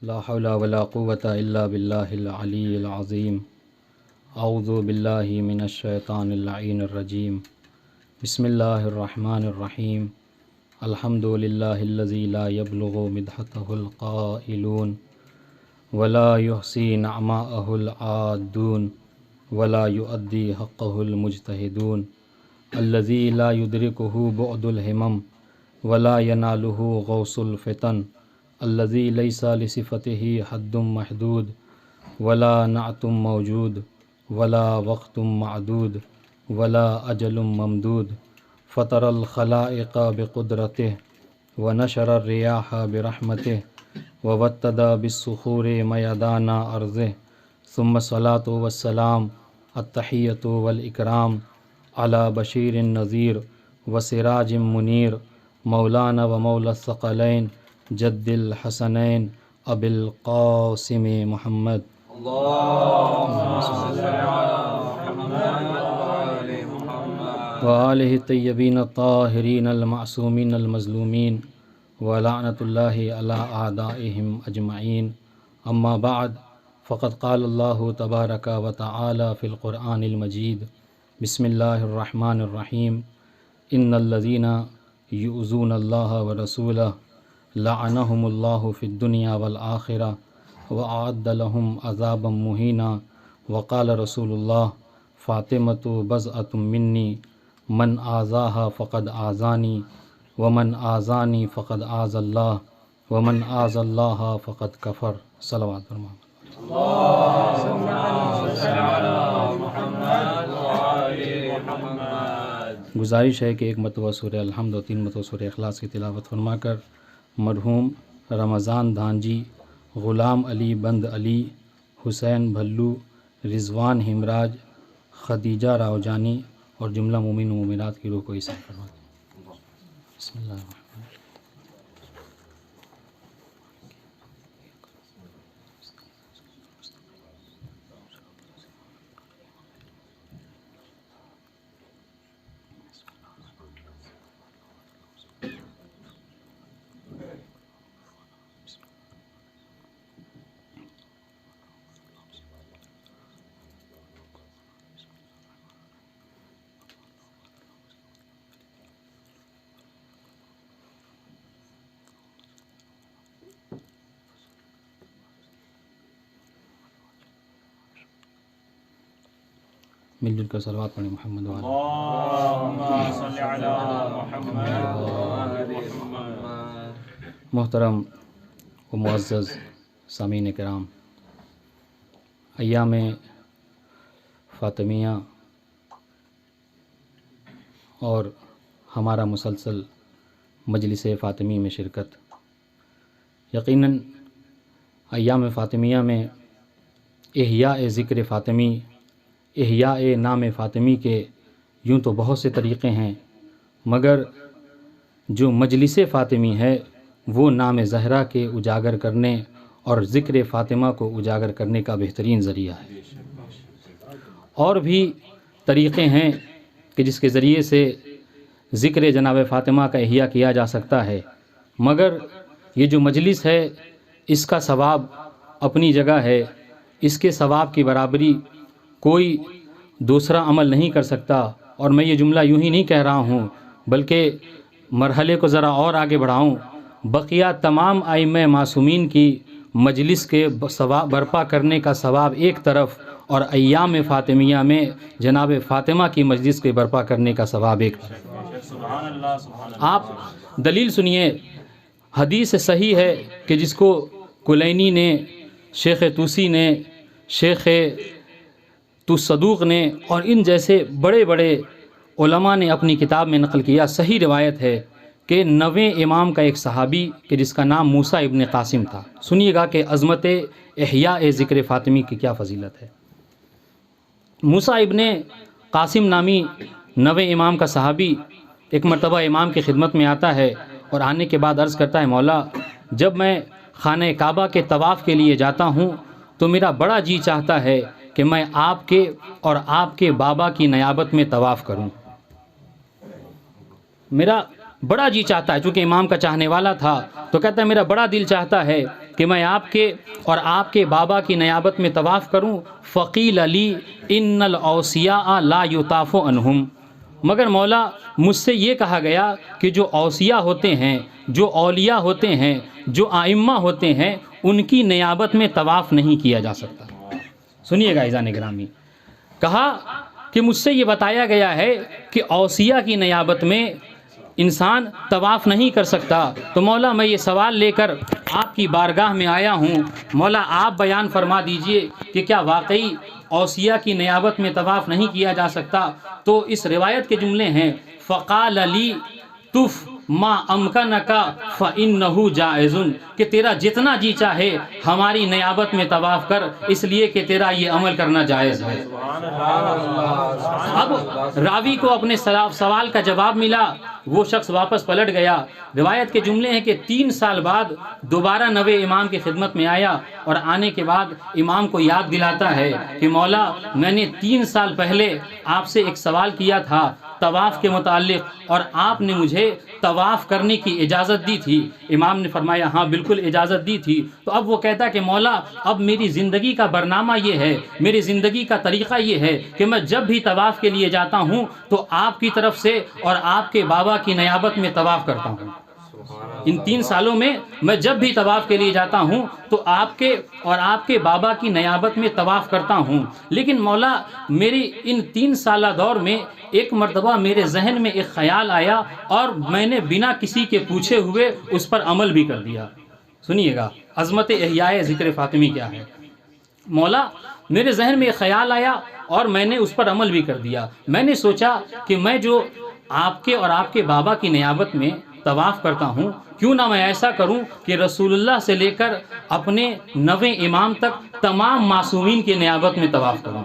لا حول ولا قوة إلا بالله العلي العظيم. اعوذ باللہ من الشیطان اللعین الرجیم. بسم اللہ الرحمن الرحیم. الحمد للہ الذی لا یبلغ مدحتہ القائلون ولا یحصی نعماءہ العادون ولا یؤدی حقہ المجتہدون. الذی لا یدرکہ بعد الہمم ولا ینالہ غوث الفتن. الذی لیس لصفتہ حد محدود ولا نعت موجود ولا وقت معدود ولا اجل ممدود. فطر الخلائق بقدرتہ ونشر الریاح برحمتہ ووتد بالصخور میدان ارضہ. ثم الصلاة والسلام التحیۃ والاکرام علی بشیر نذیر وسراج منیر مولانا ومولا الثقلین جد الحسنین ابی القاسم محمد. وآلہ الطیبین الطاہرین المعصومین المظلومین ولعنۃ اللہ علی اعدائہم اجمعین. اما بعد فقد قال اللہ تبارک و تعالی فی القرآن المجید. بسم اللہ الرحمن الرحیم. ان الذین یؤذون اللہ ورسولہ لعنہم اللہ فی الدنیا والآخرہ وأعد لهم عذابا مہینا. وقال رسول اللہ فاطمۃ بضعۃ منی من آذاها فقد آذانی ومن آذانی فقد آذى اللہ ومن آذى اللہ فقد کفر. صلوات فرمائیں. گزارش ہے کہ ایک مرتبہ سورہ الحمد و 3 مرتبہ سورہ اخلاص کی تلاوت فرما کر مرحوم رمضان دھانجی، غلام علی بند علی، حسین بھلو، رضوان ہمراج، خدیجہ راؤجانی اور جملہ مومن و مومنات کی روح کو عیسیٰ فرما دیں. بسم اللہ الرحمن الرحیم. مل جل کر صلوات پڑھیں محمد وعلی. محترم و معزز سامعین کرام، ایام فاطمیہ اور ہمارا مسلسل مجلس فاطمی میں شرکت، یقیناً ایام فاطمیہ میں احیاء ذکر فاطمی، احیاء نام فاطمی کے یوں تو بہت سے طریقے ہیں، مگر جو مجلس فاطمی ہے وہ نام زہرا کے اجاگر کرنے اور ذکر فاطمہ کو اجاگر کرنے کا بہترین ذریعہ ہے. اور بھی طریقے ہیں کہ جس کے ذریعے سے ذکر جناب فاطمہ کا احیاء کیا جا سکتا ہے، مگر یہ جو مجلس ہے اس کا ثواب اپنی جگہ ہے. اس کے ثواب کی برابری کوئی دوسرا عمل نہیں کر سکتا. اور میں یہ جملہ یوں ہی نہیں کہہ رہا ہوں، بلکہ مرحلے کو ذرا اور آگے بڑھاؤں. بقیہ تمام ائمہ معصومین کی مجلس کے برپا کرنے کا ثواب ایک طرف، اور ایام فاطمیہ میں جناب فاطمہ کی مجلس کے برپا کرنے کا ثواب ایک طرف. آپ دلیل سنیے. حدیث صحیح ہے کہ جس کو کلینی نے، شیخ توسی نے، شیخ صدوق نے اور ان جیسے بڑے بڑے علماء نے اپنی کتاب میں نقل کیا. صحیح روایت ہے کہ 9ویں امام کا ایک صحابی کہ جس کا نام موسیٰ ابن قاسم تھا. سنیے گا کہ عظمت احیاء ذکر فاطمی کی کیا فضیلت ہے. موسیٰ ابن قاسم نامی 9ویں امام کا صحابی ایک مرتبہ امام کی خدمت میں آتا ہے اور آنے کے بعد عرض کرتا ہے، مولا جب میں خانہ کعبہ کے طواف کے لیے جاتا ہوں تو میرا بڑا جی چاہتا ہے کہ میں آپ کے اور آپ کے بابا کی نیابت میں طواف کروں. میرا بڑا جی چاہتا ہے، چونکہ امام کا چاہنے والا تھا تو کہتا ہے میرا بڑا دل چاہتا ہے کہ میں آپ کے اور آپ کے بابا کی نیابت میں طواف کروں؟ فقیل علی ان الاوصیاء لا یطاف عنہم، مگر مولا مجھ سے یہ کہا گیا کہ جو اوصیاء ہوتے ہیں، جو اولیاء ہوتے ہیں، جو ائمہ ہوتے ہیں، ان کی نیابت میں طواف نہیں کیا جا سکتا۔ سنیے گا عزیزان گرامی، کہا کہ مجھ سے یہ بتایا گیا ہے کہ اوصیاء کی نیابت میں انسان طواف نہیں کر سکتا، تو مولا میں یہ سوال لے کر آپ کی بارگاہ میں آیا ہوں، مولا آپ بیان فرما دیجئے کہ کیا واقعی اوصیاء کی نیابت میں طواف نہیں کیا جا سکتا؟ تو اس روایت کے جملے ہیں فقال علی تف ما امکنک فانہ جائز، کہ تیرا جتنا جی چاہے ہماری نیابت میں طواف کر، اس لیے کہ تیرا یہ عمل کرنا جائز ہے۔ اب راوی کو اپنے سوال کا جواب ملا، وہ شخص واپس پلٹ گیا۔ روایت کے جملے ہیں کہ 3 سال بعد دوبارہ نوے امام کی خدمت میں آیا، اور آنے کے بعد امام کو یاد دلاتا ہے کہ مولا میں نے 3 سال پہلے آپ سے ایک سوال کیا تھا طواف کے متعلق، اور آپ نے مجھے طواف کرنے کی اجازت دی تھی۔ امام نے فرمایا ہاں بالکل اجازت دی تھی۔ تو اب وہ کہتا کہ مولا اب میری زندگی کا برنامہ یہ ہے، میری زندگی کا طریقہ یہ ہے کہ میں جب بھی طواف کے لیے جاتا ہوں تو آپ کی طرف سے اور آپ کے بابا کی نیابت میں طواف کرتا ہوں۔ ان 3 سالوں میں میں جب بھی طواف کے لیے جاتا ہوں تو آپ کے اور آپ کے بابا کی نیابت میں طواف کرتا ہوں، لیکن مولا میری ان 3 سالہ دور میں ایک مرتبہ میرے ذہن میں ایک خیال آیا اور میں نے بنا کسی کے پوچھے ہوئے اس پر عمل بھی کر دیا۔ سنیے گا عظمت احیاء ذکر فاطمی کیا ہے۔ مولا میرے ذہن میں ایک خیال آیا اور میں نے اس پر عمل بھی کر دیا۔ میں نے سوچا کہ میں جو آپ کے اور آپ کے بابا کی نیابت میں طواف کرتا ہوں، کیوں نہ میں ایسا کروں کہ رسول اللہ سے لے کر اپنے 9ویں امام تک تمام معصومین کی نیابت میں طواف کروں۔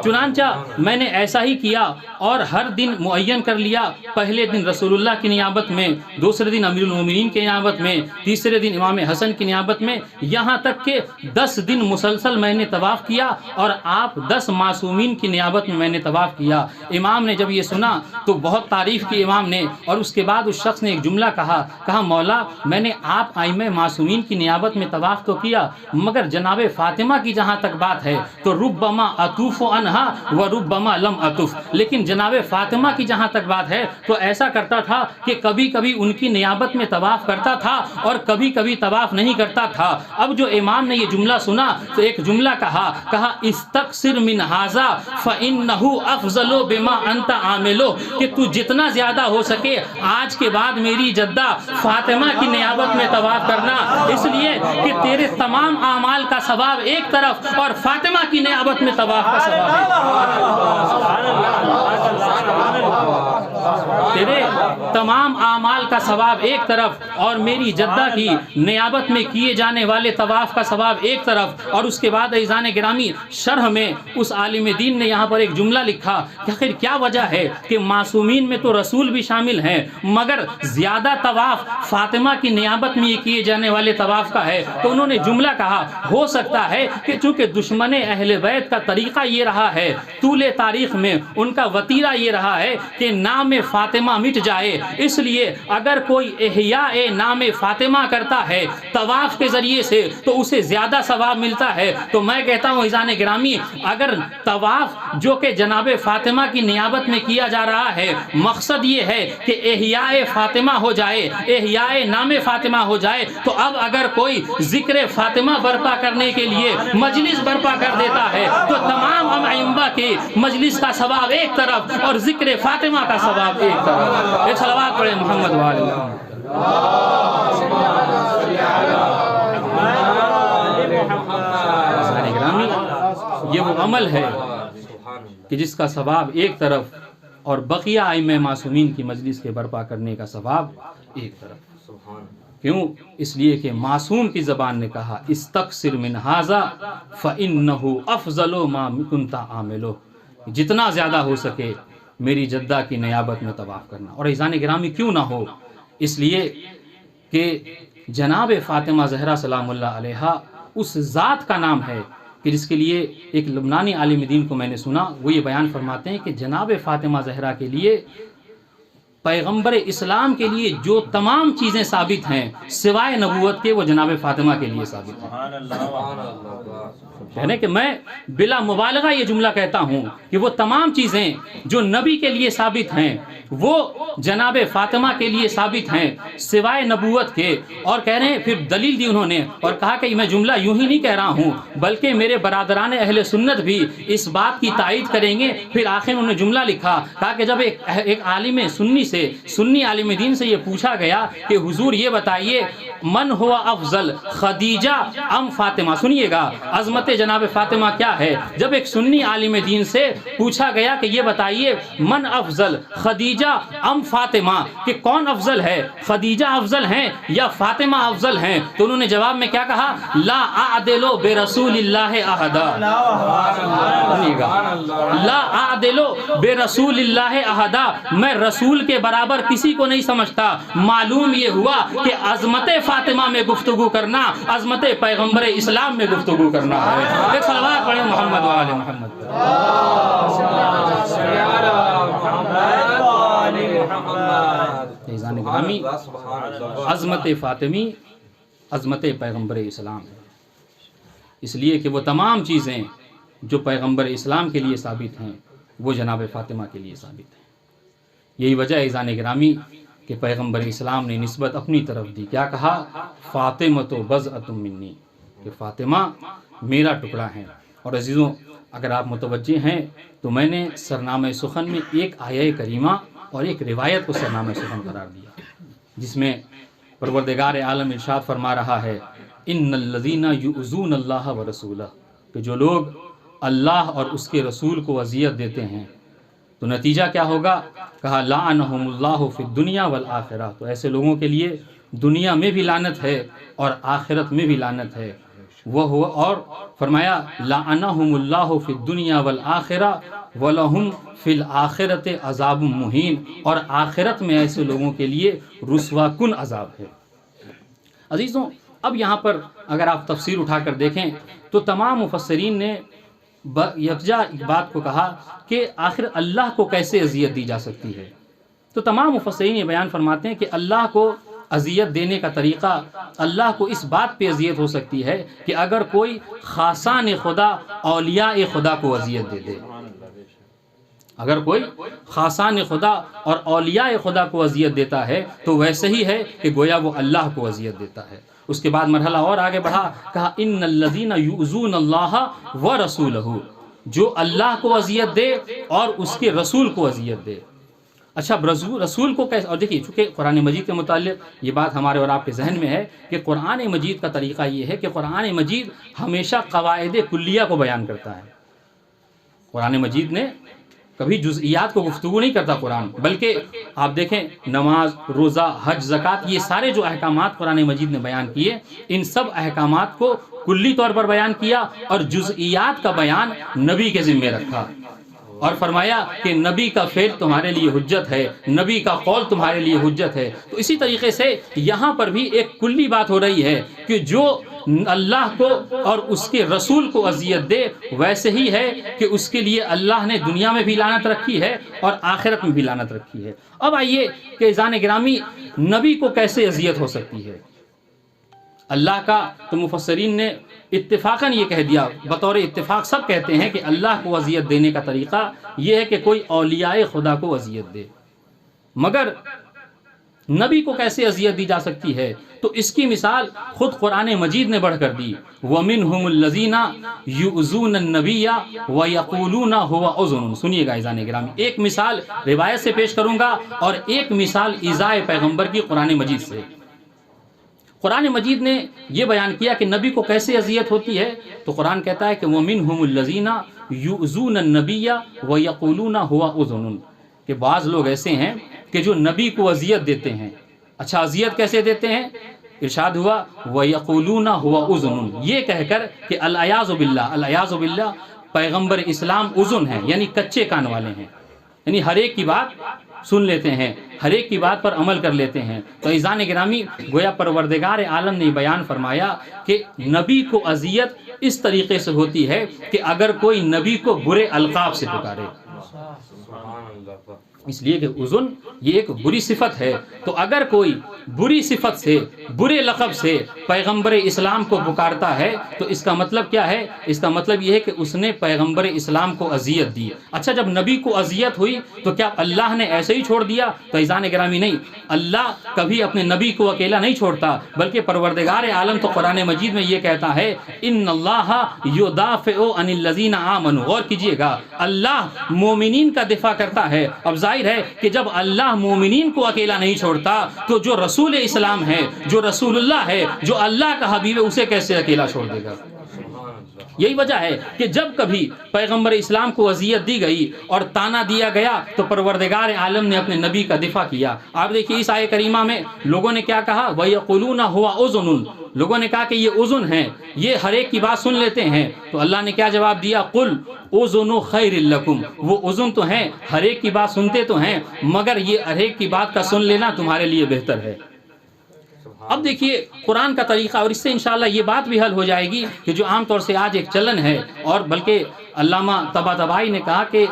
چنانچہ میں نے ایسا ہی کیا اور ہر دن معین کر لیا، پہلے دن رسول اللہ کی نیابت میں، دوسرے دن امیر المومنین کی نیابت میں، تیسرے دن امام حسن کی نیابت میں، یہاں تک کہ 10 دن مسلسل میں نے طواف کیا اور آپ 10 معصومین کی نیابت میں نے طواف کیا۔ امام نے جب یہ سنا تو بہت تعریف کی امام نے، اور اس کے بعد اس شخص نے ایک جملہ کہا مولا میں نے آپ ائمہ معصومین کی نیابت میں طواف تو کیا، مگر جناب فاطمہ کی جہاں تک بات ہے تو ربما اطوف عنہا و ربما لم اطوف، لیکن جناب فاطمہ کی جہاں تک بات ہے تو ایسا کرتا تھا کہ کبھی کبھی ان کی نیابت میں طواف کرتا تھا اور کبھی کبھی طواف نہیں کرتا تھا۔ اب جو امام نے یہ جملہ سنا تو ایک جملہ کہا استقصر من ھذا فانہ افضل بما انت عامل، کہ تو جتنا زیادہ ہو سکے آج کے بعد میری جدہ فاطمہ کی نیابت میں طواف کرنا، اس لیے کہ تیرے تمام اعمال کا ثواب ایک طرف اور فاطمہ کی نیابت میں طواف کا ثواب ہے۔ تیرے تمام اعمال کا ثواب ایک طرف اور میری جدہ کی نیابت میں کیے جانے والے طواف کا ثواب ایک طرف۔ اور اس کے بعد عزیزان گرامی شرح میں اس عالم دین نے یہاں پر ایک جملہ لکھا کہ آخر کیا وجہ ہے کہ معصومین میں تو رسول بھی شامل ہیں مگر زیادہ طواف فاطمہ کی نیابت میں یہ کیے جانے والے طواف کا ہے؟ تو انہوں نے جملہ کہا ہو سکتا ہے کہ چونکہ دشمن اہل بیت کا طریقہ یہ رہا ہے، طول تاریخ میں ان کا وتیرہ یہ رہا ہے کہ نام فاطمہ مٹ جائے، اس لیے اگر کوئی احیاء نام فاطمہ کرتا ہے طواف کے ذریعے سے تو اسے زیادہ ثواب ملتا ہے۔ تو میں کہتا ہوں عزیزان گرامی اگر طواف جو کہ جناب فاطمہ کی نیابت میں کیا جا رہا ہے مقصد یہ ہے کہ احیاء فاطمہ ہو جائے، احیاء نام فاطمہ ہو جائے، تو اب اگر کوئی ذکر فاطمہ برپا کرنے کے لیے مجلس برپا کر دیتا ہے تو تمام ائمہ کے مجلس کا ثواب ایک طرف اور ذکر فاطمہ کا ثواب ایک طرف۔ ایک صلوات پڑھیں محمد وآلہ محمد۔ یہ وہ عمل ہے کہ جس کا ثواب ایک طرف اور بقیہ ائمہ معصومین کی مجلس کے برپا کرنے کا ثواب ایک طرف۔ کیوں؟ اس لیے کہ معصوم کی زبان نے کہا استقصر من ھذا فانہ افضل ما کنت عامل، جتنا زیادہ ہو سکے میری جدہ کی نیابت میں طواف کرنا۔ اور عزیزان گرامی کیوں نہ ہو؟ اس لیے کہ جناب فاطمہ زہرا سلام اللہ علیہا اس ذات کا نام ہے کہ جس کے لیے ایک لبنانی عالم دین کو میں نے سنا، وہ یہ بیان فرماتے ہیں کہ جناب فاطمہ زہرا کے لیے پیغمبر اسلام کے لیے جو تمام چیزیں ثابت ہیں سوائے نبوت کے وہ جناب فاطمہ کے لیے ثابت ہیں۔ کہنے کہ میں بلا مبالغہ یہ جملہ کہتا ہوں کہ وہ تمام چیزیں جو نبی کے لیے ثابت ہیں وہ جناب فاطمہ کے لیے ثابت ہیں سوائے نبوت کے۔ اور کہہ رہے ہیں، پھر دلیل دی انہوں نے اور کہا کہ میں جملہ یوں ہی نہیں کہہ رہا ہوں بلکہ میرے برادران اہل سنت بھی اس بات کی تائید کریں گے۔ پھر آخر انہوں نے جملہ لکھا، کہا کہ جب ایک عالم سنی عالم دین سے یہ پوچھا گیا کہ حضور یہ بتائیے من ہوا افضل خدیجہ ام فاطمہ، سنیے گا عظمت جناب فاطمہ کیا ہے۔ جب ایک سنی عالم دین سے پوچھا گیا کہ یہ بتائیے من افضل خدیجہ ام فاطمہ، کہ کون افضل ہے، خدیجہ افضل ہیں یا فاطمہ افضل ہیں، تو انہوں نے جواب میں کیا کہا؟ لا اعدل برسول اللہ احدا، لا اعدل برسول اللہ احدا، میں رسول کے برابر کسی کو نہیں سمجھتا۔ معلوم یہ ہوا کہ عظمت فاطمہ میں گفتگو کرنا عظمت پیغمبر اسلام میں گفتگو کرنا ہے۔ ایک صلوات پڑھیں محمد وآل محمد۔ فیضان گرامی، عظمت فاطمی عظمت پیغمبر اسلام ہے، اس لیے کہ وہ تمام چیزیں جو پیغمبر اسلام کے لیے ثابت ہیں وہ جناب فاطمہ کے لیے ثابت ہیں۔ یہی وجہ ہے ایزان گرامی کہ پیغمبر اسلام نے نسبت اپنی طرف دی، کیا کہا؟ فاطمۃ بضعۃ منی، کہ فاطمہ میرا ٹکڑا ہے۔ اور عزیزوں اگر آپ متوجہ ہیں تو میں نے سرنامہ سخن میں ایک آیہ کریمہ اور ایک روایت کو سرنامہ سخن قرار دیا جس میں پروردگار عالم ارشاد فرما رہا ہے ان الذین یؤذون اللہ ورسولہ، کہ جو لوگ اللہ اور اس کے رسول کو اذیت دیتے ہیں تو نتیجہ کیا ہوگا؟ کہا لعنہم اللہ فی الدنیا والآخرہ، تو ایسے لوگوں کے لیے دنیا میں بھی لعنت ہے اور آخرت میں بھی لعنت ہے۔ وہ اور فرمایا لعنہم اللہ فی الدنیا والآخرہ ولہم فی الآخرۃ عذاب مہین، اور آخرت میں ایسے لوگوں کے لیے رسوا کن عذاب ہے۔ عزیزوں اب یہاں پر اگر آپ تفسیر اٹھا کر دیکھیں تو تمام مفسرین نے یکجا بات کو کہا کہ آخر اللہ کو کیسے اذیت دی جا سکتی ہے، تو تمام مفسرین یہ بیان فرماتے ہیں کہ اللہ کو اذیت دینے کا طریقہ، اللہ کو اس بات پہ اذیت ہو سکتی ہے کہ اگر کوئی خاصان خدا اولیاء خدا کو اذیت دے دے، اگر کوئی خاصان خدا اور اولیاء خدا کو اذیت دیتا ہے تو ویسے ہی ہے کہ گویا وہ اللہ کو اذیت دیتا ہے۔ اس کے بعد مرحلہ اور آگے بڑھا، کہا ان الذین یؤذون اللہ ورسولہ، جو اللہ کو اذیت دے اور اس کے رسول کو اذیت دے۔ اچھا رسول کو کیسے؟ اور دیکھیے چونکہ قرآن مجید کے متعلق یہ بات ہمارے اور آپ کے ذہن میں ہے کہ قرآن مجید کا طریقہ یہ ہے کہ قرآن مجید ہمیشہ قواعد کلیہ کو بیان کرتا ہے۔ قرآن مجید نے کبھی جزئیات کو گفتگو نہیں کرتا قرآن، بلکہ آپ دیکھیں نماز، روزہ، حج، زکوٰۃ، یہ سارے جو احکامات قرآن مجید نے بیان کیے ان سب احکامات کو کلی طور پر بیان کیا اور جزئیات کا بیان نبی کے ذمہ رکھا، اور فرمایا کہ نبی کا فعل تمہارے لیے حجت ہے، نبی کا قول تمہارے لیے حجت ہے۔ تو اسی طریقے سے یہاں پر بھی ایک کلی بات ہو رہی ہے کہ جو اللہ کو اور اس کے رسول کو اذیت دے ویسے ہی ہے کہ اس کے لیے اللہ نے دنیا میں بھی لعنت رکھی ہے اور آخرت میں بھی لعنت رکھی ہے۔ اب آئیے کہ اذان گرامی نبی کو کیسے اذیت ہو سکتی ہے اللہ کا؟ تو مفسرین نے اتفاقاً یہ کہہ دیا، بطور اتفاق سب کہتے ہیں کہ اللہ کو اذیت دینے کا طریقہ یہ ہے کہ کوئی اولیاء خدا کو اذیت دے، مگر نبی کو کیسے اذیت دی جا سکتی ہے؟ تو اس کی مثال خود قرآن مجید نے بڑھ کر دی، وَمِنْهُمُ الَّذِينَ يُؤْذُونَ النَّبِيَّ وَيَقُولُونَ هُوَ أُذُنٌ۔ سنیے گا ایزان گرامی، ایک مثال روایت سے پیش کروں گا اور ایک مثال ایذاء پیغمبر کی قرآن مجید سے۔ قرآن مجید نے یہ بیان کیا کہ نبی کو کیسے اذیت ہوتی ہے، تو قرآن کہتا ہے کہ وَمِنْهُمُ الَّذِينَ يُؤْذُونَ النَّبِيَّ وَيَقُولُونَ هُوَ أُذُنٌ، کہ بعض لوگ ایسے ہیں کہ جو نبی کو اذیت دیتے ہیں۔ اچھا اذیت کیسے دیتے ہیں؟ ارشاد ہوا وَيَقُولُونَ هُوَ أُذُنٌ، یہ کہہ کر کہ العیاذ باللہ پیغمبر اسلام اذن ہیں، یعنی کچے کان والے ہیں، یعنی ہر ایک کی بات سن لیتے ہیں، ہر ایک کی بات پر عمل کر لیتے ہیں۔ تو ایزان گرامی گویا پروردگار عالم نے بیان فرمایا کہ نبی کو اذیت اس طریقے سے ہوتی ہے کہ اگر کوئی نبی کو برے القاب سے پکارے، اس لیے کہ اذن یہ ایک بری صفت ہے، تو اگر کوئی بری صفت سے، برے لقب سے پیغمبر اسلام کو پکارتا ہے تو اس کا مطلب کیا ہے؟ اس کا مطلب یہ ہے کہ اس نے پیغمبر اسلام کو اذیت دی۔ اچھا، جب نبی کو اذیت ہوئی تو کیا اللہ نے ایسے ہی چھوڑ دیا؟ تو عزیزان گرامی نہیں، اللہ کبھی اپنے نبی کو اکیلا نہیں چھوڑتا، بلکہ پروردگار عالم تو قرآن مجید میں یہ کہتا ہے ان اللہ یدافع عن الذین آمنوا۔ غور کیجئے گا، اللہ مومنین کا دفاع کرتا ہے۔ اب ظاہر ہے کہ جب اللہ مومنین کو اکیلا نہیں چھوڑتا تو جو رسول اسلام ہے، جو رسول اللہ ہے، جو اللہ کا حبیب ہے، اسے کیسے اکیلا چھوڑ دے گا؟ یہی وجہ ہے کہ جب کبھی پیغمبر اسلام کو اذیت دی گئی اور تانا دیا گیا تو پروردگار عالم نے اپنے نبی کا دفاع کیا۔ آپ دیکھیے اس آیہ کریمہ میں لوگوں نے کیا کہا؟ وَيَقُولُونَ هُوَ أُذُنٌ، لوگوں نے کہا کہ یہ اذن ہے، یہ ہر ایک کی بات سن لیتے ہیں۔ تو اللہ نے کیا جواب دیا؟ قُلْ اذن خیر لکم، وہ اذن تو ہیں، ہر ایک کی بات سنتے تو ہیں، مگر یہ ہر ایک کی بات کا سن لینا تمہارے لیے بہتر ہے۔ اب دیکھیے قرآن کا طریقہ، اور اس سے انشاءاللہ یہ بات بھی حل ہو جائے گی کہ جو عام طور سے آج ایک چلن ہے، اور بلکہ علامہ طباطبائی نے کہا کہ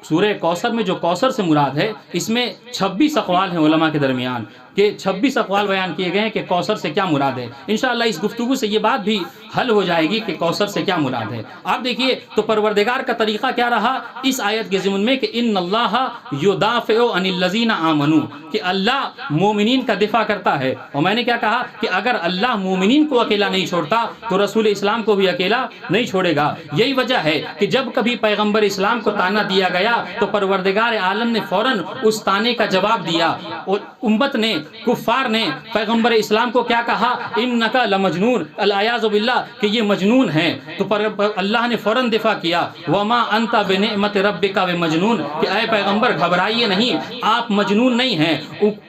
سورہ کوثر میں جو کوثر سے مراد ہے، اس میں 26 اقوال ہیں علماء کے درمیان، کہ 26 اقوال بیان کیے گئے ہیں کہ کوثر سے کیا مراد ہے۔ انشاءاللہ اس گفتگو سے یہ بات بھی حل ہو جائے گی کہ کوثر سے کیا مراد ہے۔ آپ دیکھیے تو پروردگار کا طریقہ کیا رہا اس آیت کے ضمن میں کہ ان اللہ یدافع عن الذین آمنوا، کہ اللہ مومنین کا دفاع کرتا ہے۔ اور میں نے کیا کہا کہ اگر اللہ مومنین کو اکیلا نہیں چھوڑتا تو رسول اسلام کو بھی اکیلا نہیں چھوڑے گا۔ یہی وجہ ہے کہ جب کبھی پیغمبر اسلام کو تانا دیا گیا تو پروردگار عالم نے فوراً اس تانے کا جواب دیا، اور امت نے، کفار نے پیغمبر اسلام کو کیا کہا؟ انکا لمجنون، العیاذ باللہ، کہ یہ مجنون ہیں۔ تو اللہ نے فوراً دفاع کیا، وما انت بنعمت ربک بمجنون، کہ اے پیغمبر گھبرائیے نہیں، آپ مجنون نہیں ہیں۔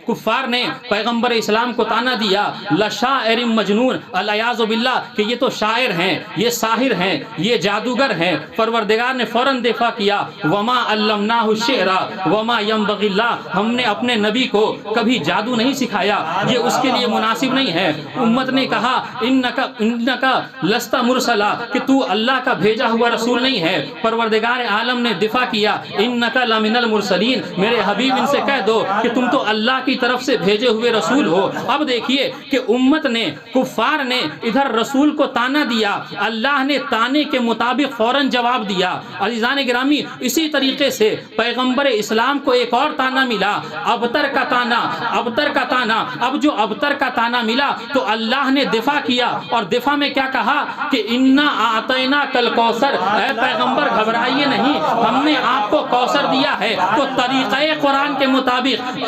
کفار نے پیغمبر اسلام کو تانا دیا، لشاعر مجنون، العیاذ باللہ، کہ یہ تو شاعر ہیں، یہ ساحر ہیں، یہ جادوگر ہیں۔ پروردگار نے فوراً دفاع کیا، وما علمناہ الشعر وما ينبغي له، ہم نے اپنے نبی کو کبھی جادو نہیں سکھایا، یہ اس کے لیے مناسب نہیں ہے۔ امت نے کہا انکا لست مرسلا، کہ تو اللہ کا بھیجا ہوا رسول نہیں ہے۔ پروردگار عالم نے دفاع کیا، انکا لمن المرسلین، میرے حبیب ان سے کہہ دو کہ تم تو اللہ کی طرف سے بھیجے ہوئے رسول ہو۔ اب دیکھیے کہ امت نے، کفار نے ادھر رسول کو تانا دیا، اللہ نے تانے کے مطابق فوراً جواب دیا۔ عزیزان گرامی، اسی طریقے سے پیغمبر اسلام کو ایک اور تانا ملا، ابتر کا تانا، ابتر کا تانا۔ اب جو ابتر کا تانا ملا تو اللہ نے دفاع کیا، اور دفاع میں کیا کہا کہ انا اعطینا کل کوثر، اے پیغمبر گھبرائیے نہیں، ہم نے آپ کو کوثر دیا ہے۔ تو طریقہ قرآن کے مطابق،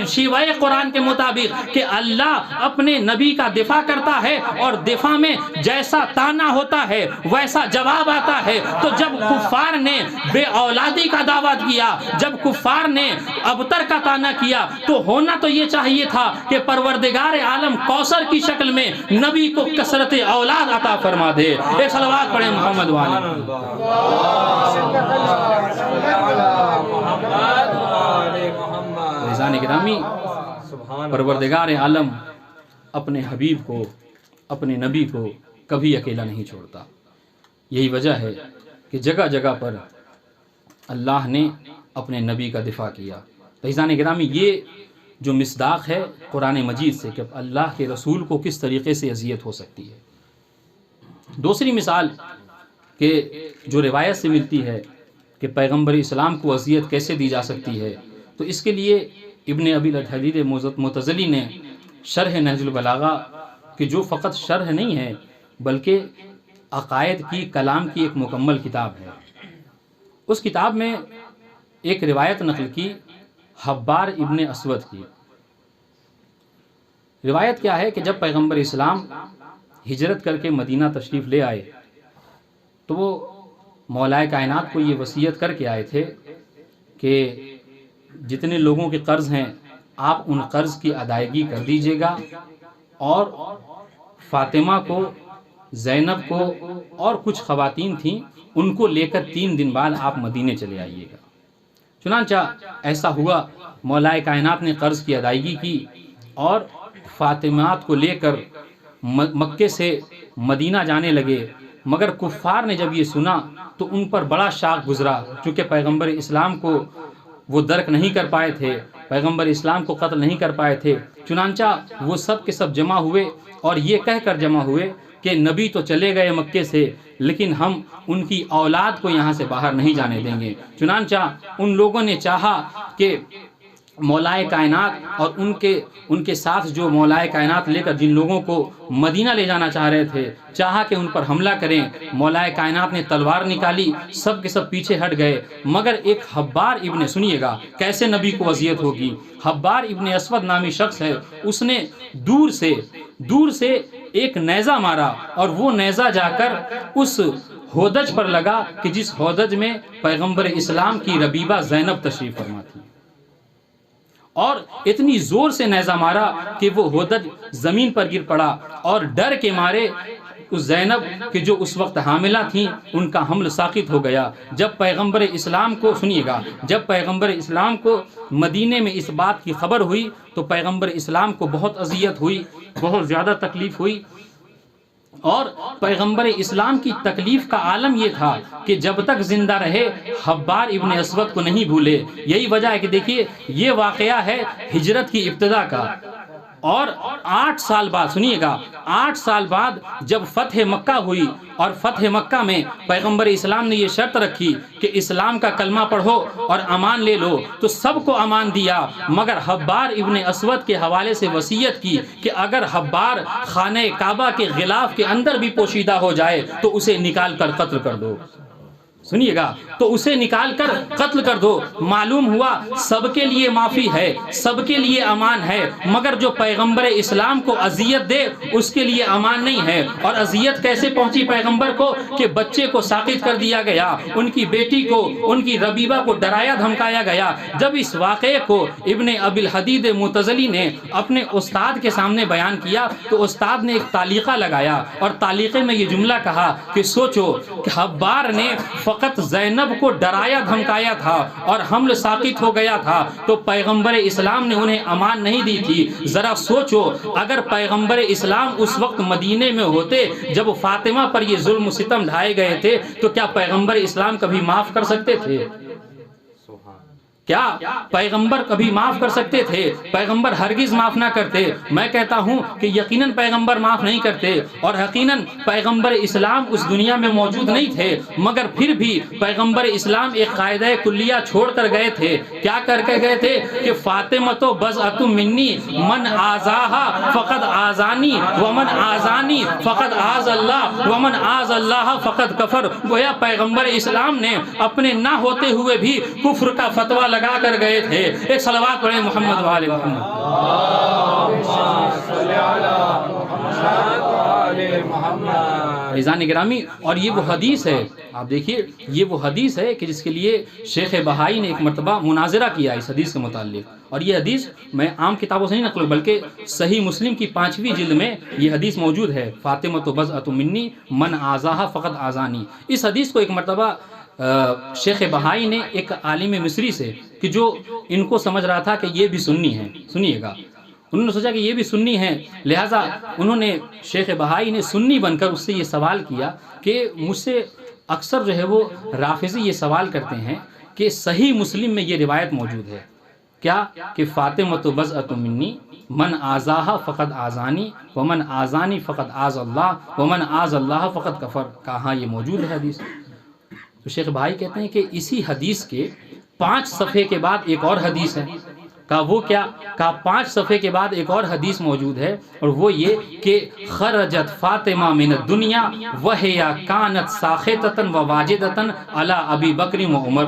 شیوہ قرآن کے مطابق، کہ اللہ اپنے نبی کا دفاع کرتا ہے، اور دفاع میں جیسا تانا ہوتا ہے ویسا جواب آتا ہے۔ تو جب کفار نے بے اولادی کا دعویٰ کیا، جب کفار نے ابتر کا تانا کیا، تو ہونا تو یہ چاہیے تھا کہ پروردگار عالم کوثر کی شکل میں نبی کو کثرت اولاد عطا فرما دے۔ ایک صلوات پڑھیں محمد والے۔ عزیزان گرامی، پروردگار عالم اپنے حبیب کو، اپنے نبی کو کبھی اکیلا نہیں چھوڑتا۔ یہی وجہ ہے کہ جگہ جگہ پر اللہ نے اپنے نبی کا دفاع کیا۔ عزیزان گرامی، یہ جو مصداق ہے قرآن مجید سے کہ اللہ کے رسول کو کس طریقے سے اذیت ہو سکتی ہے۔ دوسری مثال کہ جو روایت سے ملتی ہے کہ پیغمبر اسلام کو اذیت کیسے دی جا سکتی ہے، تو اس کے لیے ابن ابی الحدید معتزلی نے شرح نہج البلاغہ، کہ جو فقط شرح نہیں ہے بلکہ عقائد کی، کلام کی ایک مکمل کتاب ہے، اس کتاب میں ایک روایت نقل کی حبار ابن اسود کی۔ روایت کیا ہے کہ جب پیغمبر اسلام ہجرت کر کے مدینہ تشریف لے آئے تو وہ مولا کائنات کو یہ وصیت کر کے آئے تھے کہ جتنے لوگوں کے قرض ہیں آپ ان قرض کی ادائیگی کر دیجیے گا، اور فاطمہ کو، زینب کو اور کچھ خواتین تھیں ان کو لے کر 3 دن بعد آپ مدینے چلے آئیے گا۔ چنانچہ ایسا ہوا، مولا کائنات نے قرض کی ادائیگی کی اور فاطمات کو لے کر مکے سے مدینہ جانے لگے۔ مگر کفار نے جب یہ سنا تو ان پر بڑا شاق گزرا، چونکہ پیغمبر اسلام کو وہ درک نہیں کر پائے تھے، پیغمبر اسلام کو قتل نہیں کر پائے تھے، چنانچہ وہ سب کے سب جمع ہوئے اور یہ کہہ کر جمع ہوئے کہ نبی تو چلے گئے مکے سے، لیکن ہم ان کی اولاد کو یہاں سے باہر نہیں جانے دیں گے۔ چنانچہ ان لوگوں نے چاہا کہ مولائے کائنات اور ان کے ساتھ جو مولائے کائنات لے کر جن لوگوں کو مدینہ لے جانا چاہ رہے تھے، چاہا کہ ان پر حملہ کریں۔ مولائے کائنات نے تلوار نکالی، سب کے سب پیچھے ہٹ گئے، مگر ایک حبار ابن، سنیے گا کیسے نبی کو اذیت ہوگی، حبار ابن اسود نامی شخص ہے، اس نے دور سے ایک نیزہ مارا اور وہ نیزہ جا کر اس ہودج پر لگا کہ جس ہودج میں پیغمبر اسلام کی ربیبہ زینب تشریف فرما تھی، اور اتنی زور سے نیزہ مارا کہ وہ ہودج زمین پر گر پڑا، اور ڈر کے مارے اس زینب کہ جو اس وقت حاملہ تھیں ان کا حمل ساقط ہو گیا۔ جب پیغمبر اسلام کو، سنیے گا، جب پیغمبر اسلام کو مدینے میں اس بات کی خبر ہوئی تو پیغمبر اسلام کو بہت اذیت ہوئی، بہت زیادہ تکلیف ہوئی، اور پیغمبر اسلام کی تکلیف کا عالم یہ تھا کہ جب تک زندہ رہے حبار ابن اسود کو نہیں بھولے۔ یہی وجہ ہے کہ دیکھیے یہ واقعہ ہے ہجرت کی ابتدا کا، اور 8 سال بعد، سنیے گا، 8 سال بعد جب فتح مکہ ہوئی، اور فتح مکہ میں پیغمبر اسلام نے یہ شرط رکھی کہ اسلام کا کلمہ پڑھو اور امان لے لو، تو سب کو امان دیا، مگر حبار ابن اسود کے حوالے سے وصیت کی کہ اگر حبار خانہ کعبہ کے غلاف کے اندر بھی پوشیدہ ہو جائے تو اسے نکال کر قتل کر دو۔ سنیے گا، تو اسے نکال کر قتل کر دو۔ معلوم ہوا سب کے لیے معافی ہے، سب کے لیے امان ہے، مگر جو پیغمبر اسلام کو اذیت دے اس کے لیے امان نہیں ہے۔ اور اذیت کیسے پہنچی پیغمبر کو کہ بچے کو ساقط کر دیا گیا، ان کی بیٹی کو، ان کی ربیبہ کو ڈرایا دھمکایا گیا۔ جب اس واقعے کو ابن ابی الحدید معتزلی نے اپنے استاد کے سامنے بیان کیا تو استاد نے ایک تعلیقہ لگایا، اور تعلیقے میں یہ جملہ کہا کہ سوچو کہ حبار نے فقط زینب کو ڈرایا دھمکایا تھا اور حمل ساقط ہو گیا تھا، تو پیغمبر اسلام نے انہیں امان نہیں دی تھی۔ ذرا سوچو اگر پیغمبر اسلام اس وقت مدینے میں ہوتے جب فاطمہ پر یہ ظلم و ستم ڈھائے گئے تھے تو کیا پیغمبر اسلام کبھی معاف کر سکتے تھے؟ کیا پیغمبر کبھی معاف کر سکتے تھے؟ پیغمبر ہرگز معاف نہ کرتے۔ میں کہتا ہوں کہ یقیناً پیغمبر معاف نہیں کرتے، اور یقیناً پیغمبر اسلام اس دنیا میں موجود نہیں تھے، مگر پھر بھی پیغمبر اسلام ایک قاعدہ کلیہ چھوڑ کر گئے تھے۔ کیا کر کے گئے تھے کہ فاطمۃ بضعۃ منی من آذاہا فقد آذانی ومن آذانی فقد آذ اللہ ومن آذ اللہ فقد کفر۔ گویا پیغمبر اسلام نے اپنے نہ ہوتے ہوئے بھی کفر کا فتویٰ لگا کر گئے تھے۔ ایک صلوات پڑھیں محمد وآل محمد۔ عزیزان گرامی، اور یہ وہ حدیث ہے، آپ دیکھیے یہ وہ حدیث ہے کہ جس کے لیے شیخ بہائی نے ایک مرتبہ مناظرہ کیا اس حدیث کے متعلق، اور یہ حدیث میں عام کتابوں سے نہیں نقل بلکہ صحیح مسلم کی 5ویں جلد میں یہ حدیث موجود ہے، فاطمۃ بضعۃ منی من آذاہا فقد آذانی۔ اس حدیث کو ایک مرتبہ شیخ بہائی نے ایک عالم مصری سے، کہ جو ان کو سمجھ رہا تھا کہ یہ بھی سنی ہیں، سنیے گا، انہوں نے سوچا کہ یہ بھی سنی ہیں، لہٰذا انہوں نے شیخ بہائی نے سنی بن کر اس سے یہ سوال کیا کہ مجھ سے اکثر جو ہے وہ رافضی یہ سوال کرتے ہیں کہ صحیح مسلم میں یہ روایت موجود ہے کیا کہ فاطمۃ بضعۃ منی من آذاہا فقد آذانی ومن آذانی فقد آذ اللہ ومن آذ اللہ فقد کفر، کہاں یہ موجود ہے حدیث؟ تو شیخ بھائی کہتے ہیں کہ اسی حدیث کے 5 صفحے کے بعد ایک اور حدیث ہے۔ کہا وہ کیا؟ کہا 5 صفحے کے بعد ایک اور حدیث موجود ہے، اور وہ یہ کہ خرجت فاطمہ من الدنیا وہی کانت ساخطۃ و واجدۃ علی ابی بکر و عمر،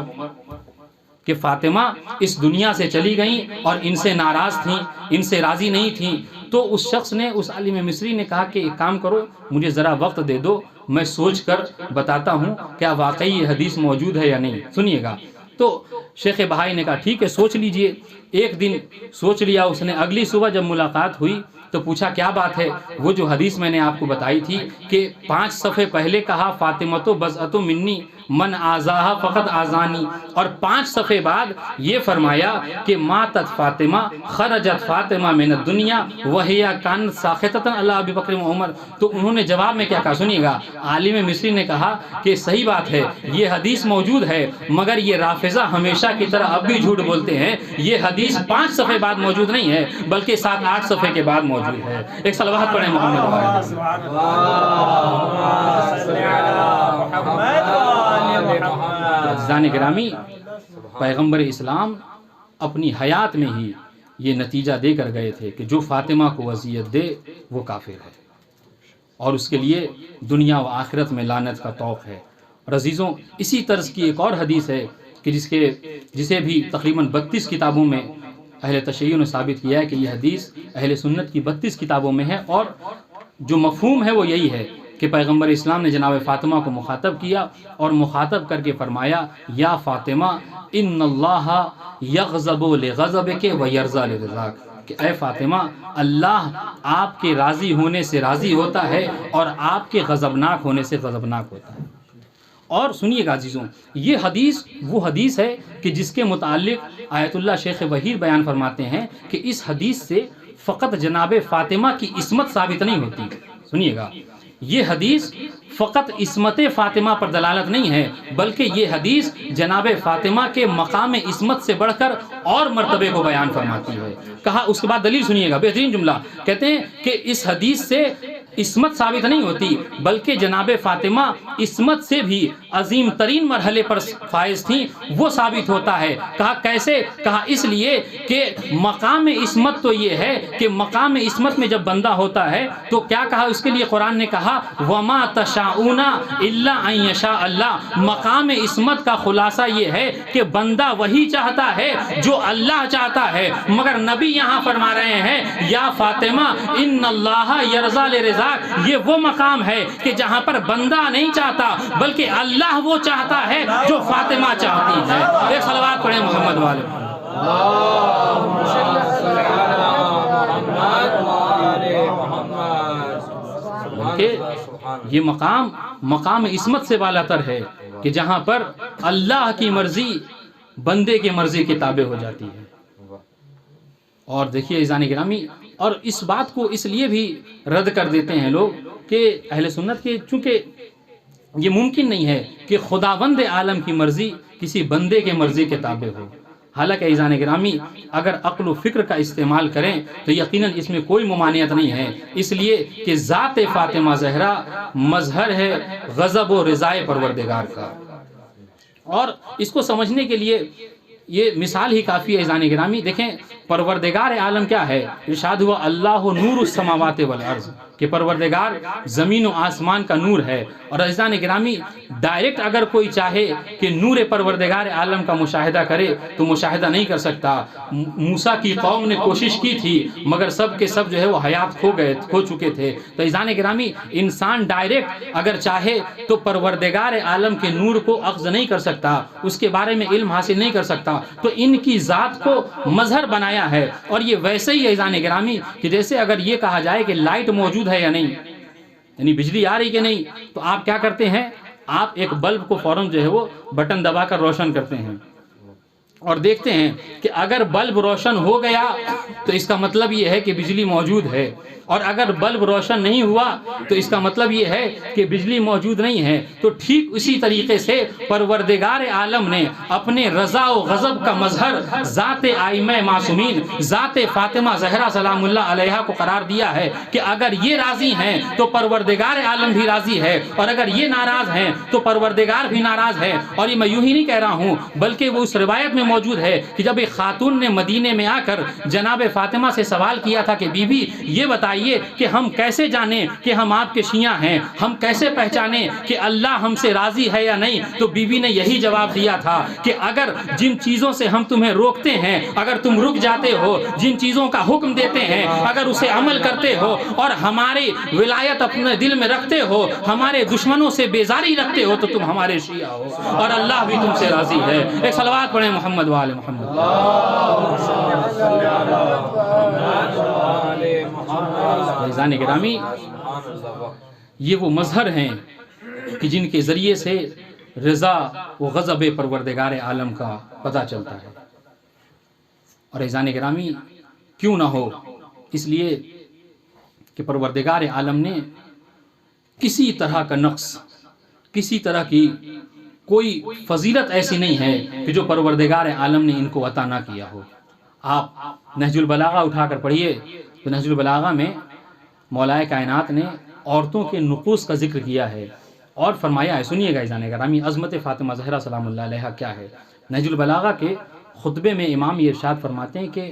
کہ فاطمہ اس دنیا سے چلی گئیں اور ان سے ناراض تھیں، ان سے راضی نہیں تھیں۔ تو اس شخص نے، اس عالم مصری نے کہا کہ ایک کام کرو، مجھے ذرا وقت دے دو، میں سوچ کر بتاتا ہوں کیا واقعی یہ حدیث موجود ہے یا نہیں، سنیے گا۔ تو شیخ بہائی نے کہا ٹھیک ہے سوچ لیجئے۔ ایک دن سوچ لیا اس نے، اگلی صبح جب ملاقات ہوئی تو پوچھا کیا بات ہے؟ وہ جو حدیث میں نے آپ کو بتائی تھی کہ 5 صفحے پہلے کہا فاطمۃ بضعۃ منی من آزاہا فقط آزانی، اور 5 صفحے بعد یہ فرمایا کہ ماتت فاطمہ خرجت فاطمہ من الدنیا وہی کان ساخطۃ علی ابی بکر و عمر۔ تو انہوں نے جواب میں کیا کہا، سنیے گا، عالم مصری نے کہا کہ صحیح بات ہے، یہ حدیث موجود ہے، مگر یہ رافضہ ہمیشہ کی طرح اب بھی جھوٹ بولتے ہیں، یہ حدیث 5 صفحے بعد موجود نہیں ہے بلکہ 7-8 صفحے کے بعد موجود ہے۔ ایک صلوات پڑھیں محمد عزیزان گرامی، پیغمبر اسلام اپنی حیات میں ہی یہ نتیجہ دے کر گئے تھے کہ جو فاطمہ کو اذیت دے وہ کافر ہے، اور اس کے لیے دنیا و آخرت میں لعنت کا طوق ہے۔ اور عزیزوں، اسی طرز کی ایک اور حدیث ہے کہ جسے بھی تقریباً 32 کتابوں میں اہل تشیع نے ثابت کیا ہے کہ یہ حدیث اہل سنت کی 32 کتابوں میں ہے، اور جو مفہوم ہے وہ یہی ہے کہ پیغمبر اسلام نے جناب فاطمہ کو مخاطب کیا اور مخاطب کر کے فرمایا، یا فاطمہ ان اللہ یغضب لغضبک ویرضی لرضاک، کہ اے فاطمہ، اللہ آپ کے راضی ہونے سے راضی ہوتا ہے اور آپ کے غضبناک ہونے سے غضبناک ہوتا ہے۔ اور سنیے گا عزیزوں، یہ حدیث وہ حدیث ہے کہ جس کے متعلق آیت اللہ شیخ وحید بیان فرماتے ہیں کہ اس حدیث سے فقط جناب فاطمہ کی عصمت ثابت نہیں ہوتی۔ سنیے گا، یہ حدیث فقط عصمت فاطمہ پر دلالت نہیں ہے، بلکہ یہ حدیث جناب فاطمہ کے مقام عصمت سے بڑھ کر اور مرتبے کو بیان فرماتی ہے۔ کہا، اس کے بعد دلیل سنیے گا، بہترین جملہ، کہتے ہیں کہ اس حدیث سے عصمت ثابت نہیں ہوتی بلکہ جناب فاطمہ عصمت سے بھی عظیم ترین مرحلے پر فائز تھیں، وہ ثابت ہوتا ہے۔ کہا کیسے؟ کہا اس لیے کہ مقام عصمت تو یہ ہے کہ مقام عصمت میں جب بندہ ہوتا ہے تو کیا کہا اس کے لیے قرآن نے کہا، وما تشاؤون الا ان یشاء اللہ۔ مقام عصمت کا خلاصہ یہ ہے کہ بندہ وہی چاہتا ہے جو اللہ چاہتا ہے، مگر نبی یہاں فرما رہے ہیں، یا فاطمہ ان اللہ یرضی لرضاک، یہ وہ مقام ہے کہ جہاں پر بندہ نہیں چاہتا بلکہ اللہ وہ چاہتا ہے جو فاطمہ چاہتی ہے۔ ایک صلوات پڑھیں محمد والے۔ کہ یہ مقام عصمت سے بالا تر ہے کہ جہاں پر اللہ کی مرضی بندے کی مرضی کے تابع ہو جاتی ہے۔ اور دیکھیے عزیزان گرامی، اور اس بات کو اس لیے بھی رد کر دیتے ہیں لوگ کہ اہل سنت کے، چونکہ یہ ممکن نہیں ہے کہ خداوند عالم کی مرضی کسی بندے کے مرضی کے تابع ہو۔ حالانکہ عزیزان گرامی، اگر عقل و فکر کا استعمال کریں تو یقیناً اس میں کوئی ممانعت نہیں ہے، اس لیے کہ ذات فاطمہ زہرا مظہر ہے غضب و رضائے پروردگار کا۔ اور اس کو سمجھنے کے لیے یہ مثال ہی کافی ہے عزیزان گرامی۔ دیکھیں پروردگار عالم کیا ہے، ارشاد ہوا اللہ نور السماوات والارض، کہ پروردگار زمین و آسمان کا نور ہے۔ اور عزیزان گرامی، ڈائریکٹ اگر کوئی چاہے کہ نور پروردگار عالم کا مشاہدہ کرے تو مشاہدہ نہیں کر سکتا۔ موسیٰ کی قوم نے کوشش کی تھی مگر سب کے سب جو ہے وہ حیات کھو چکے تھے۔ تو عزیزان گرامی، انسان ڈائریکٹ اگر چاہے تو پروردگار عالم کے نور کو اخذ نہیں کر سکتا، اس کے بارے میں علم حاصل نہیں کر سکتا۔ تو ان کی ذات کو مظہر بنایا ہے۔ اور یہ ویسے ہی عزیزان گرامی کہ جیسے اگر یہ کہا جائے کہ لائٹ موجود ہے یا نہیں، یعنی بجلی آ رہی کہ نہیں، تو آپ کیا کرتے ہیں، آپ ایک بلب کو فوراً جو ہے وہ بٹن دبا کر روشن کرتے ہیں اور دیکھتے ہیں کہ اگر بلب روشن ہو گیا تو اس کا مطلب یہ ہے کہ بجلی موجود ہے، اور اگر بلب روشن نہیں ہوا تو اس کا مطلب یہ ہے کہ بجلی موجود نہیں ہے۔ تو ٹھیک اسی طریقے سے پروردگار عالم نے اپنے رضا و غضب کا مظہر ذات آئمہ معصومین ذات فاطمہ زہرا سلام اللہ علیہا کو قرار دیا ہے کہ اگر یہ راضی ہیں تو پروردگار عالم بھی راضی ہے، اور اگر یہ ناراض ہیں تو پروردگار بھی ناراض ہے۔ اور یہ میں یوں ہی نہیں کہہ رہا ہوں بلکہ وہ اس روایت میں موجود ہے کہ جب ایک خاتون نے مدینے میں آ کر جناب فاطمہ سے سوال کیا تھا کہ بی بی یہ بتائیے کہ ہم کیسے جانیں کہ ہم آپ کے شیعہ ہیں، ہم کیسے پہچانیں کہ اللہ ہم سے راضی ہے یا نہیں، تو بی بی نے یہی جواب دیا تھا کہ اگر جن چیزوں سے ہم تمہیں روکتے ہیں اگر تم رک جاتے ہو، جن چیزوں کا حکم دیتے ہیں اگر اسے عمل کرتے ہو، اور ہماری ولایت اپنے دل میں رکھتے ہو، ہمارے دشمنوں سے بیزاری رکھتے ہو، تو تم ہمارے شیعہ ہو اور اللہ بھی تم سے راضی ہے۔ ایک صلوات پڑھیں محمد وآل محمد۔ عزیزان گرامی، یہ وہ مظہر ہیں کہ جن کے ذریعے سے رضا و غضب پروردگار عالم کا پتہ چلتا ہے۔ اور عزیزان گرامی کیوں نہ ہو، اس لیے کہ پروردگار عالم نے کسی طرح کا نقص، کسی طرح کی کوئی فضیلت ایسی نہیں ہے کہ جو پروردگار عالم نے ان کو عطا نہ کیا ہو۔ آپ نہج البلاغہ اٹھا کر پڑھیے تو نہج البلاغہ میں مولائے کائنات نے عورتوں کے نقوص کا ذکر کیا ہے اور فرمایا ہے، سنیے گا عزیزان گرامی عظمت فاطمہ زہرا سلام اللہ علیہا کیا ہے۔ نہج البلاغہ کے خطبے میں امام یہ ارشاد فرماتے ہیں کہ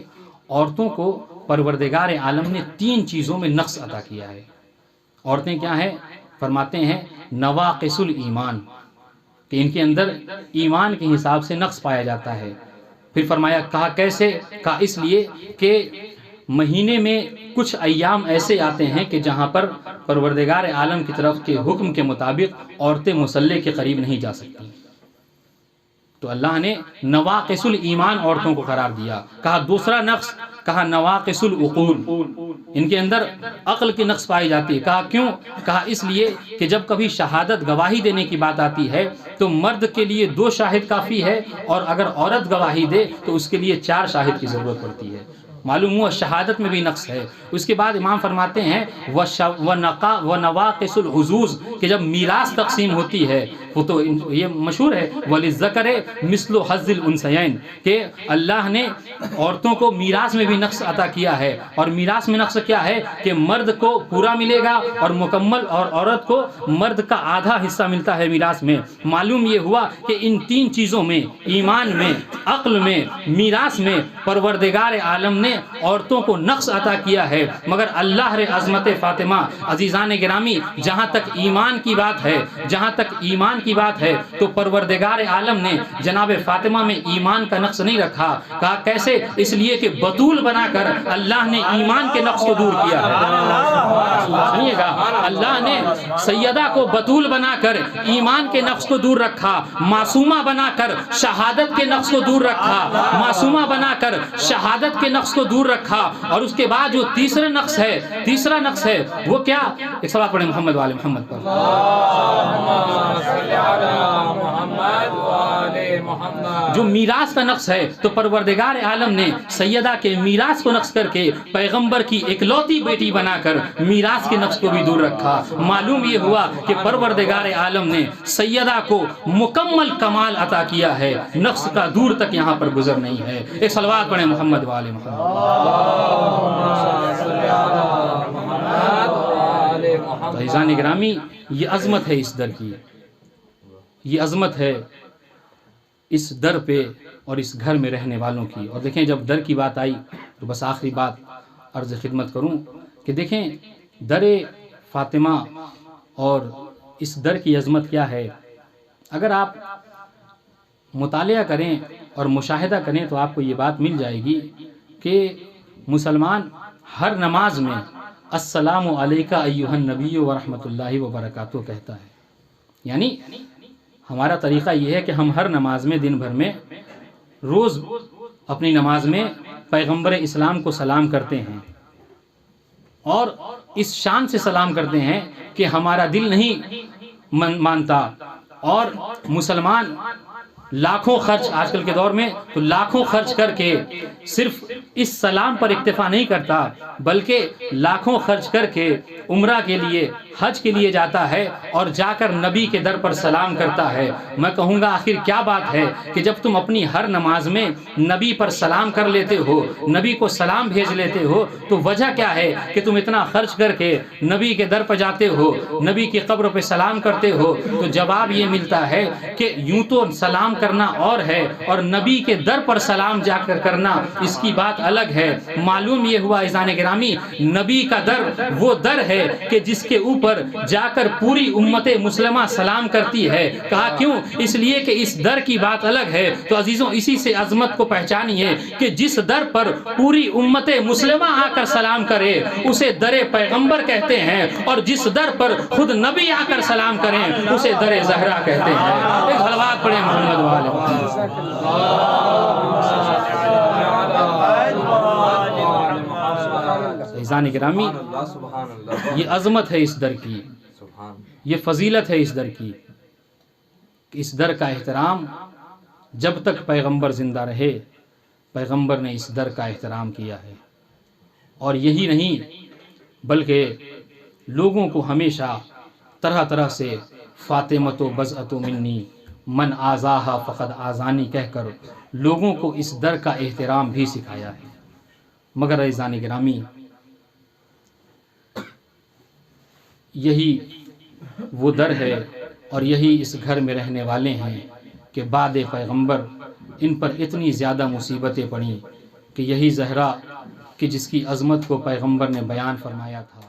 عورتوں کو پروردگار عالم نے 3 چیزوں میں نقص عطا کیا ہے۔ عورتیں کیا ہیں؟ فرماتے ہیں نواقص الایمان، کہ ان کے اندر ایمان کے حساب سے نقص پایا جاتا ہے۔ پھر فرمایا، کہا کیسے؟ کہا اس لیے کہ مہینے میں کچھ ایام ایسے آتے ہیں کہ جہاں پر پروردگار عالم کی طرف کے حکم کے مطابق عورتیں مصلی کے قریب نہیں جا سکتی، تو اللہ نے نواقص الایمان عورتوں کو قرار دیا۔ کہا دوسرا نقص، کہا نواقص العقول، ان کے اندر عقل کی نقص پائی جاتی ہے۔ کہا کیوں؟ کہا اس لیے کہ جب کبھی شہادت گواہی دینے کی بات آتی ہے تو مرد کے لیے 2 شاہد کافی ہے، اور اگر عورت گواہی دے تو اس کے لیے 4 شاہد کی ضرورت پڑتی ہے۔ معلوم ہوا شہادت میں بھی نقص ہے۔ اس کے بعد امام فرماتے ہیں وَنَوَاقِصُ الْحُزُوز، کہ جب میراث تقسیم ہوتی ہے، وہ تو یہ مشہور ہے وَلِلذَّكَرِ مِثْلُ حَظِّ الْأُنثَيَيْنِ، کہ اللہ نے عورتوں کو میراث میں بھی نقص عطا کیا ہے۔ اور میراث میں نقص کیا ہے کہ مرد کو پورا ملے گا اور مکمل، اور عورت کو مرد کا آدھا حصہ ملتا ہے میراث میں۔ معلوم یہ ہوا کہ ان 3 چیزوں میں، ایمان میں، عقل میں، میراث میں، پروردگار عالم نے عورتوں کو نقص عطا کیا ہے۔ مگر اللہ رے عظمت فاطمہ، عزیزان گرامی، جہاں تک ایمان کی بات ہے، جہاں تک ایمان کی بات ہے تو پروردگار عالم نے جناب فاطمہ میں ایمان کا نقص نہیں رکھا۔ کہا کیسے؟ اس لیے کہ بطول بنا کر اللہ نے ایمان کے نقص کو دور کیا ہے۔ سنیے گا، اللہ نے سیدہ کو بطول بنا کر ایمان کے نقص کو دور رکھا، معصومہ بنا کر شہادت کے نقص کو دور رکھا، معصومہ بنا کر شہادت کے نقص کو دور رکھا۔ اور اس کے بعد جو تیسرا نقص ہے وہ کیا؟ ایک صلوات پڑھیں محمد وآل محمد پر۔ جو میراث کا نقص ہے تو پروردگار عالم نے سیدہ کے میراث کو نقص کر کے پیغمبر کی اکلوتی بیٹی بنا کر میراث کے نقص کو بھی دور رکھا۔ معلوم یہ ہوا کہ پروردگار عالم نے سیدہ کو مکمل کمال عطا کیا ہے، نقص کا دور تک یہاں پر گزر نہیں ہے۔ ایک صلوات پڑھیں محمد وآل محمد۔ تو عزیزان گرامی، یہ عظمت ہے اس در کی، یہ عظمت ہے اس در پہ اور اس گھر میں رہنے والوں کی۔ اور دیکھیں جب در کی بات آئی تو بس آخری بات عرض خدمت کروں کہ دیکھیں در فاطمہ اور اس در کی عظمت کیا ہے۔ اگر آپ مطالعہ کریں اور مشاہدہ کریں تو آپ کو یہ بات مل جائے گی کہ مسلمان ہر نماز میں السلام علیکہ ایھا النبی ورحمۃ اللہ وبرکاتہ کہتا ہے۔ یعنی ہمارا طریقہ یہ ہے کہ ہم ہر نماز میں، دن بھر میں، روز اپنی نماز میں پیغمبر اسلام کو سلام کرتے ہیں، اور اس شان سے سلام کرتے ہیں کہ ہمارا دل نہیں مانتا، اور مسلمان لاکھوں خرچ، آج کل کے دور میں تو لاکھوں خرچ کر کے صرف اس سلام پر اکتفا نہیں کرتا، بلکہ لاکھوں خرچ کر کے عمرہ کے لیے، حج کے لیے جاتا ہے اور جا کر نبی کے در پر سلام کرتا ہے۔ میں کہوں گا آخر کیا بات ہے کہ جب تم اپنی ہر نماز میں نبی پر سلام کر لیتے ہو، نبی کو سلام بھیج لیتے ہو، تو وجہ کیا ہے کہ تم اتنا خرچ کر کے نبی کے در پر جاتے ہو، نبی کی قبر پہ سلام کرتے ہو؟ تو جواب یہ ملتا ہے کہ یوں تو سلام کرنا اور ہے، اور نبی کے در پر سلام جا کر کرنا اس کی بات الگ ہے۔ معلوم یہ ہوا عزیزان گرامی، نبی کا در وہ در ہے کہ جس کے اوپر جا کر پوری امت مسلمہ سلام کرتی ہے۔ کہا کیوں؟ اس لیے کہ اس در کی بات الگ ہے۔ تو عزیزوں، اسی سے عظمت کو پہچانیے کہ جس در پر پوری امت مسلمہ آ کر سلام کرے اسے در پیغمبر کہتے ہیں، اور جس در پر خود نبی آ کر سلام کریں اسے در زہرا کہتے ہیں۔ ایک صلوات پڑھیں محمد والے عزیزان گرامی، یہ عظمت ہے اس در کی، یہ فضیلت ہے اس در کی کہ اس در کا احترام جب تک پیغمبر زندہ رہے پیغمبر نے اس در کا احترام کیا ہے، اور یہی نہیں بلکہ لوگوں کو ہمیشہ طرح طرح سے فاطمۃ و بضعۃ منی من آذاہا فقد آذانی کہہ کر لوگوں کو اس در کا احترام بھی سکھایا ہے۔ مگر عزیزان گرامی، یہی وہ در ہے اور یہی اس گھر میں رہنے والے ہیں کہ بعد پیغمبر ان پر اتنی زیادہ مصیبتیں پڑیں کہ یہی زہرا کہ جس کی عظمت کو پیغمبر نے بیان فرمایا تھا